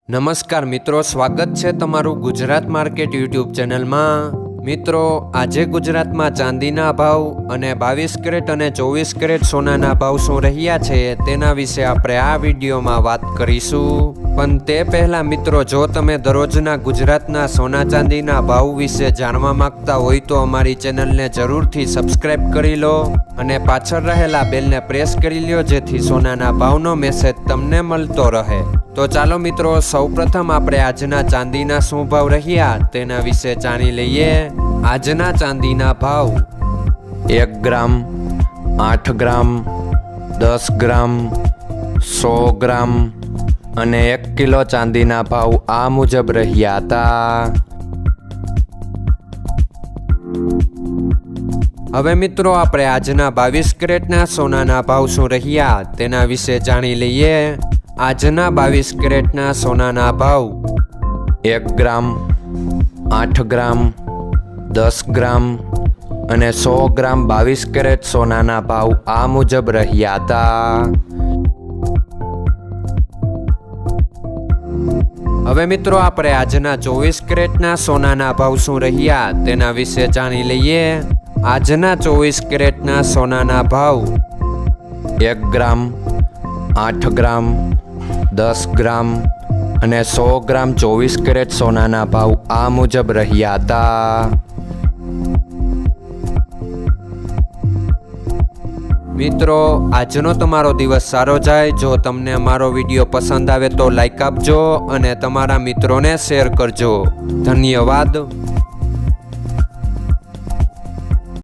નમસ્કાર મિત્રો, સ્વાગત છે તમારું ગુજરાત માર્કેટ યુટ્યુબ ચેનલમાં। મિત્રો, આજે ગુજરાતમાં ચાંદીના ભાવ અને 22 કેરેટ અને 24 કેરેટ સોનાના ભાવ શું રહ્યા છે તેના વિશે આપણે આ વિડીયોમાં વાત કરીશું। પણ તે પહેલાં મિત્રો, જો તમે દરરોજના ગુજરાતના સોના ચાંદીના ભાવ વિશે જાણવા માંગતા હોય તો અમારી ચેનલને જરૂરથી સબસ્ક્રાઈબ કરી લો અને પાછળ રહેલા બેલને પ્રેસ કરી લો, જેથી સોનાના ભાવનો મેસેજ તમને મળતો રહે। તો ચાલો મિત્રો, સૌપ્રથમ આપણે આજના ચાંદીના શું ભાવ રહ્યા તેના વિશે જાણી લઈએ। આજના ચાંદીના ભાવ 1 ગ્રામ, 8 ગ્રામ, 10 ગ્રામ, 100 ગ્રામ અને 1 કિલો ચાંદીના ભાવ આ મુજબ રહ્યા હતા। હવે મિત્રો, આપણે આજના 22 કેરેટના સોનાના ભાવ શું રહ્યા તેના વિશે જાણી લઈએ। આજના 22 કેરેટના સોનાના ભાવ 1 ગ્રામ, 8 ગ્રામ, 10 ગ્રામ અને 100 ગ્રામ 22 કેરેટ સોનાના ભાવ આ મુજબ રહ્યા હતા। હવે મિત્રો, આપણે આજના 24 કેરેટના સોનાના ભાવ શું રહ્યા તેના વિશે જાણી લઈએ। આજના 24 કેરેટના સોનાના ભાવ 1 ગ્રામ, 8 ગ્રામ, 10 ગ્રામ અને 100 ગ્રામ 24 કેરેટ સોનાના ભાવ આ મુજબ રહ્યા હતા। મિત્રો, આજનો તમારો દિવસ સારો જાય। જો તમને અમારો વિડીયો પસંદ આવે તો લાઈક આપજો અને તમારા મિત્રોને શેર કરજો। ધન્યવાદ।